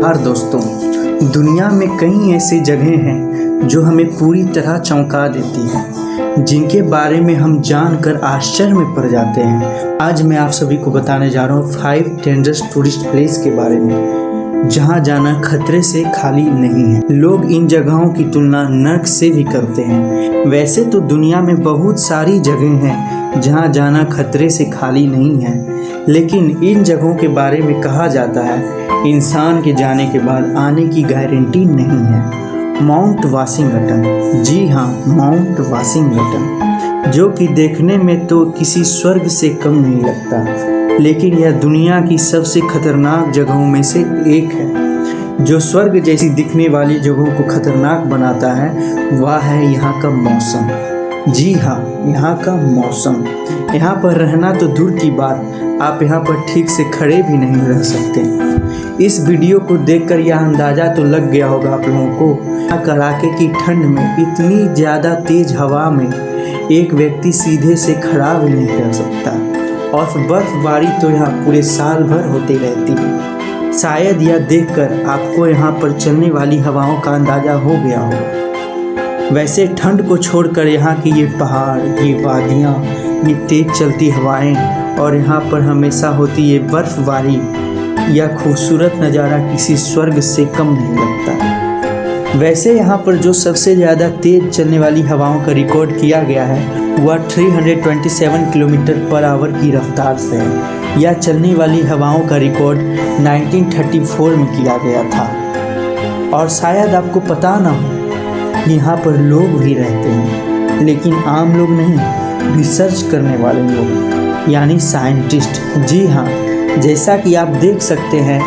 दोस्तों, दुनिया में कई ऐसी जगह हैं जो हमें पूरी तरह चौंका देती हैं, जिनके बारे में हम जानकर आश्चर्य में पड़ जाते हैं। आज मैं आप सभी को बताने जा रहा हूँ 5 डेंजरस टूरिस्ट प्लेस के बारे में, जहाँ जाना खतरे से खाली नहीं है। लोग इन जगहों की तुलना नर्क से भी करते हैं। वैसे तो दुनिया में बहुत सारी जगह हैं जहाँ जाना खतरे से खाली नहीं है, लेकिन इन जगहों के बारे में कहा जाता है इंसान के जाने के बाद आने की गारंटी नहीं है। माउंट वाशिंगटन, जी हाँ, माउंट वाशिंगटन, जो कि देखने में तो किसी स्वर्ग से कम नहीं लगता, लेकिन यह दुनिया की सबसे खतरनाक जगहों में से एक है। जो स्वर्ग जैसी दिखने वाली जगहों को खतरनाक बनाता है वह है यहाँ का मौसम। जी हाँ, यहाँ का मौसम। यहाँ पर रहना तो दूर की बात, आप यहाँ पर ठीक से खड़े भी नहीं रह सकते। इस वीडियो को देखकर यह अंदाज़ा तो लग गया होगा आप लोगों को, कड़ाके की ठंड में इतनी ज़्यादा तेज़ हवा में एक व्यक्ति सीधे से खड़ा भी नहीं कर सकता। और बर्फबारी तो यहाँ पूरे साल भर होती रहती है। शायद यह देखकर आपको यहाँ पर चलने वाली हवाओं का अंदाज़ा हो गया होगा। वैसे ठंड को छोड़कर यहाँ की ये पहाड़, ये वादियाँ, ये तेज़ चलती हवाएं और यहाँ पर हमेशा होती ये बर्फबारी, यह खूबसूरत नज़ारा किसी स्वर्ग से कम नहीं लगता। वैसे यहाँ पर जो सबसे ज़्यादा तेज़ चलने वाली हवाओं का रिकॉर्ड किया गया है वह 327 किलोमीटर पर आवर की रफ्तार से है। यह चलने वाली हवाओं का रिकॉर्ड 1934 में किया गया था। और शायद आपको पता ना हो, यहाँ पर लोग भी रहते हैं, लेकिन आम लोग नहीं, रिसर्च करने वाले लोग, यानी साइंटिस्ट। जी हाँ, जैसा कि आप देख सकते हैं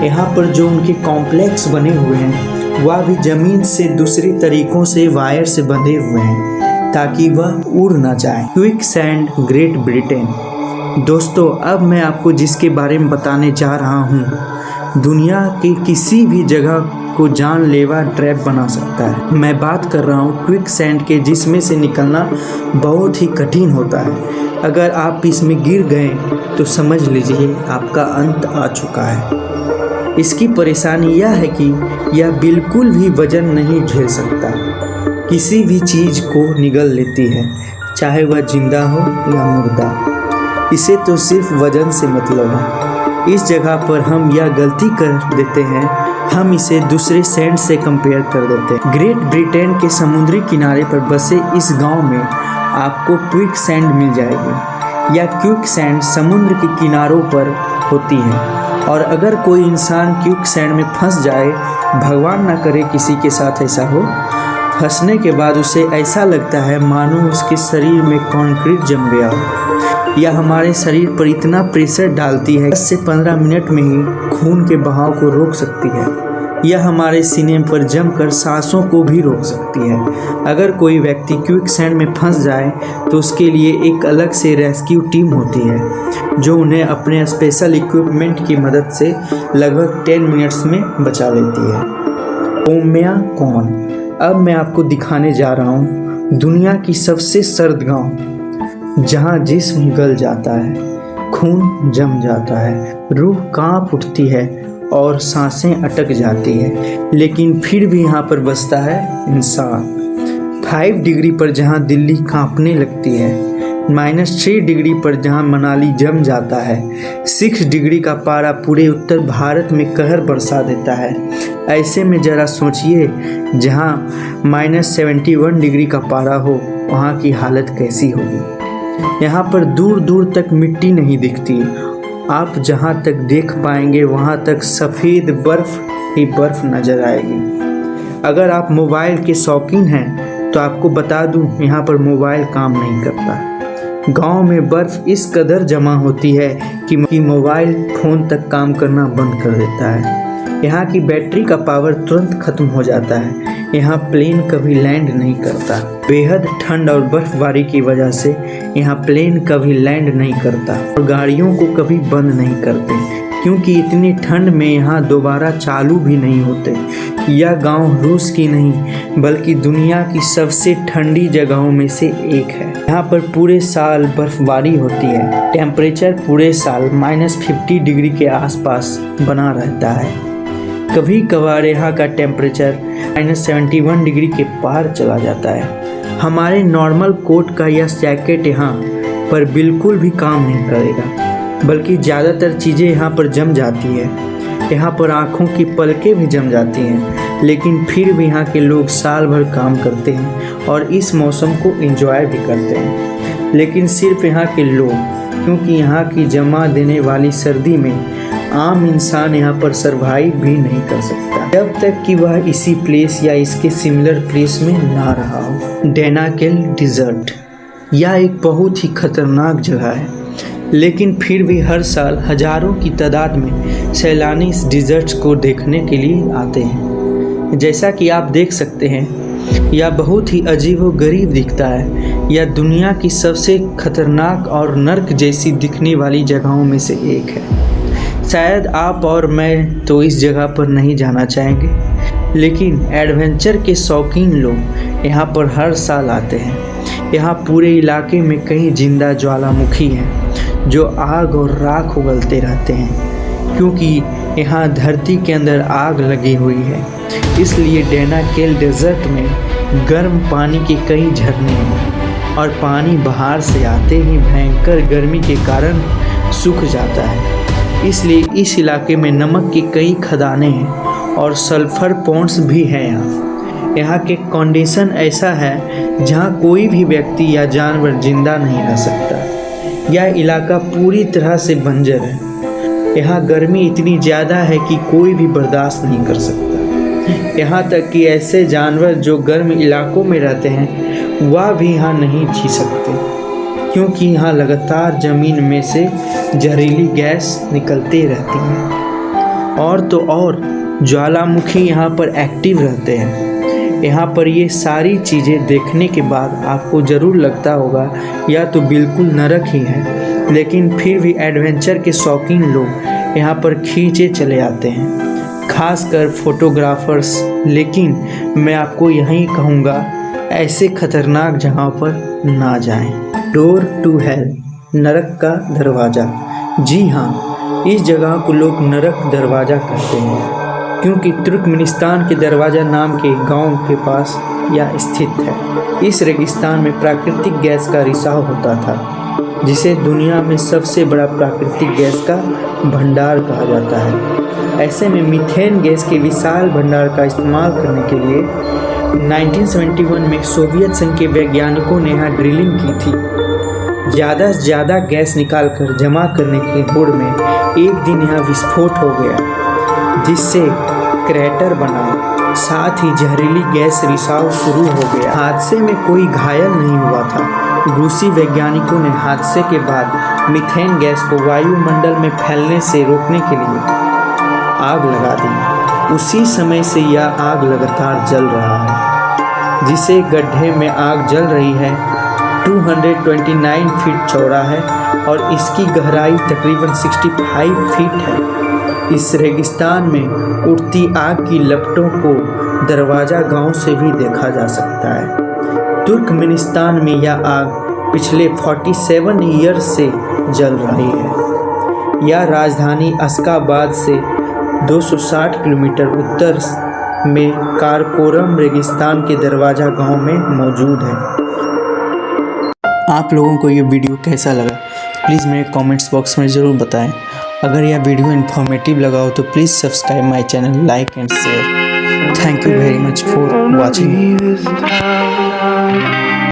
यहाँ पर जो उनके कॉम्प्लेक्स बने हुए हैं वह भी ज़मीन से दूसरे तरीक़ों से वायर से बंधे हुए हैं ताकि वह उड़ ना जाए। Quicksand, great Britain. दोस्तों, अब मैं आपको जिसके बारे में बताने जा रहा हूँ दुनिया के किसी भी जगह को जानलेवा ट्रैप बना सकता है। मैं बात कर रहा हूँ क्विकसैंड के, जिसमें से निकलना बहुत ही कठिन होता है। अगर आप इसमें गिर गए तो समझ लीजिए आपका अंत आ चुका है। इसकी परेशानी यह है कि यह बिल्कुल भी वजन नहीं झेल सकता, किसी भी चीज़ को निगल लेती है, चाहे वह जिंदा हो या मुर्दा। इसे तो सिर्फ वजन से मतलब है। इस जगह पर हम यह गलती कर देते हैं, हम इसे दूसरे सैंड से कंपेयर कर देते हैं। ग्रेट ब्रिटेन के समुद्री किनारे पर बसे इस गांव में आपको क्विकसैंड मिल जाएगी। यह क्विकसैंड समुद्र के किनारों पर होती है, और अगर कोई इंसान क्विकसैंड में फंस जाए, भगवान ना करे किसी के साथ ऐसा हो, फंसने के बाद उसे ऐसा लगता है मानो उसके शरीर में कंक्रीट जम गया हो। यह हमारे शरीर पर इतना प्रेशर डालती है 10 से 15 मिनट में ही खून के बहाव को रोक सकती है। यह हमारे सीने पर जमकर सांसों को भी रोक सकती है। अगर कोई व्यक्ति क्विकसैंड में फंस जाए तो उसके लिए एक अलग से रेस्क्यू टीम होती है जो उन्हें अपने स्पेशल इक्विपमेंट की मदद से लगभग 10 मिनट्स में बचा लेती है। ओम्या कौन। अब मैं आपको दिखाने जा रहा हूँ दुनिया की सबसे सर्द गांव, जहाँ जिस्म गल जाता है, खून जम जाता है, रूह कांप उठती है और सांसें अटक जाती है, लेकिन फिर भी यहाँ पर बसता है इंसान। 5 डिग्री पर जहाँ दिल्ली कांपने लगती है, -3 डिग्री पर जहाँ मनाली जम जाता है, 6 डिग्री का पारा पूरे उत्तर भारत में कहर बरसा देता है। ऐसे में ज़रा सोचिए, जहाँ -71 डिग्री का पारा हो वहाँ की हालत कैसी होगी। यहाँ पर दूर दूर तक मिट्टी नहीं दिखती, आप जहाँ तक देख पाएंगे वहाँ तक सफ़ेद बर्फ़ ही बर्फ़ नज़र आएगी। अगर आप मोबाइल के शौकीन हैं तो आपको बता दूं, यहाँ पर मोबाइल काम नहीं करता। गांव में बर्फ़ इस कदर जमा होती है कि मोबाइल फ़ोन तक काम करना बंद कर देता है। यहाँ की बैटरी का पावर तुरंत ख़त्म हो जाता है। यहाँ प्लेन कभी लैंड नहीं करता। बेहद ठंड और बर्फबारी की वजह से यहाँ प्लेन कभी लैंड नहीं करता और गाड़ियों को कभी बंद नहीं करते, क्योंकि इतनी ठंड में यहाँ दोबारा चालू भी नहीं होते। यह गांव रूस की नहीं बल्कि दुनिया की सबसे ठंडी जगहों में से एक है। यहाँ पर पूरे साल बर्फबारी होती है। टेम्परेचर पूरे साल -50 डिग्री के आसपास बना रहता है। कभी कभार यहाँ का टेम्परेचर -71 डिग्री के पार चला जाता है। हमारे नॉर्मल कोट का यह जैकेट यहाँ पर बिल्कुल भी काम नहीं करेगा, बल्कि ज़्यादातर चीज़ें यहाँ पर जम जाती है। यहाँ पर आँखों की पलकें भी जम जाती हैं, लेकिन फिर भी यहाँ के लोग साल भर काम करते हैं और इस मौसम को एंजॉय भी करते हैं। लेकिन सिर्फ यहाँ के लोग, क्योंकि यहाँ की जमा देने वाली सर्दी में आम इंसान यहाँ पर सर्वाइव भी नहीं कर सकता जब तक कि वह इसी प्लेस या इसके सिमिलर प्लेस में ना रहा हो। डेनाकेल डिज़र्ट यह एक बहुत ही खतरनाक जगह है, लेकिन फिर भी हर साल हजारों की तादाद में सैलानी इस डिज़र्ट को देखने के लिए आते हैं। जैसा कि आप देख सकते हैं, यह बहुत ही अजीब व गरीब दिखता है। यह दुनिया की सबसे खतरनाक और नर्क जैसी दिखने वाली जगहों में से एक है। शायद आप और मैं तो इस जगह पर नहीं जाना चाहेंगे, लेकिन एडवेंचर के शौकीन लोग यहाँ पर हर साल आते हैं। यहाँ पूरे इलाके में कई जिंदा ज्वालामुखी हैं जो आग और राख उगलते रहते हैं। क्योंकि यहाँ धरती के अंदर आग लगी हुई है, इसलिए डेनाकेल डेजर्ट में गर्म पानी के कई झरने हैं और पानी बाहर से आते ही भयंकर गर्मी के कारण सूख जाता है। इसलिए इस इलाके में नमक की कई खदानें हैं और सल्फर पॉन्ड्स भी हैं। यहाँ के कंडीशन ऐसा है जहाँ कोई भी व्यक्ति या जानवर जिंदा नहीं रह सकता। यह इलाका पूरी तरह से बंजर है। यहाँ गर्मी इतनी ज़्यादा है कि कोई भी बर्दाश्त नहीं कर सकता। यहाँ तक कि ऐसे जानवर जो गर्म इलाकों में रहते हैं वह भी यहाँ नहीं जी सकते, क्योंकि यहाँ लगातार ज़मीन में से जहरीली गैस निकलती रहती है। और तो और ज्वालामुखी यहाँ पर एक्टिव रहते हैं। यहाँ पर ये सारी चीज़ें देखने के बाद आपको ज़रूर लगता होगा या तो बिल्कुल नरक ही है, लेकिन फिर भी एडवेंचर के शौकीन लोग यहाँ पर खींचे चले आते हैं, खासकर फोटोग्राफर्स। लेकिन मैं आपको यही कहूँगा, ऐसे खतरनाक जगह पर ना जाएं। डोर टू हेल, नरक का दरवाज़ा। जी हाँ, इस जगह को लोग नरक दरवाज़ा कहते हैं, क्योंकि तुर्कमेनिस्तान के दरवाज़ा नाम के गांव के पास यह स्थित है। इस रेगिस्तान में प्राकृतिक गैस का रिसाव होता था, जिसे दुनिया में सबसे बड़ा प्राकृतिक गैस का भंडार कहा जाता है। ऐसे में मीथेन गैस के विशाल भंडार का इस्तेमाल करने के लिए 1971 में सोवियत संघ के वैज्ञानिकों ने यहाँ ड्रिलिंग की थी। ज़्यादा से ज़्यादा गैस निकालकर जमा करने की होड़ में एक दिन यहाँ विस्फोट हो गया, जिससे क्रैटर बना, साथ ही जहरीली गैस रिसाव शुरू हो गया। हादसे में कोई घायल नहीं हुआ था। रूसी वैज्ञानिकों ने हादसे के बाद मीथेन गैस को वायुमंडल में फैलने से रोकने के लिए आग लगा दी। उसी समय से यह आग लगातार जल रहा है। जिसे गड्ढे में आग जल रही है 229 फीट चौड़ा है और इसकी गहराई तकरीबन 65 फीट है। इस रेगिस्तान में उठती आग की लपटों को दरवाज़ा गांव से भी देखा जा सकता है। तुर्कमेनिस्तान में यह आग पिछले 47 ईयर से जल रही है। यह राजधानी अशकाबाद से 260 किलोमीटर उत्तर में कारकोरम रेगिस्तान के दरवाज़ा गांव में मौजूद है। आप लोगों को ये वीडियो कैसा लगा प्लीज़ मेरे कमेंट्स बॉक्स में ज़रूर बताएं। अगर यह वीडियो इन्फॉर्मेटिव लगा हो तो please subscribe my channel, like and share. Thank you very much for watching.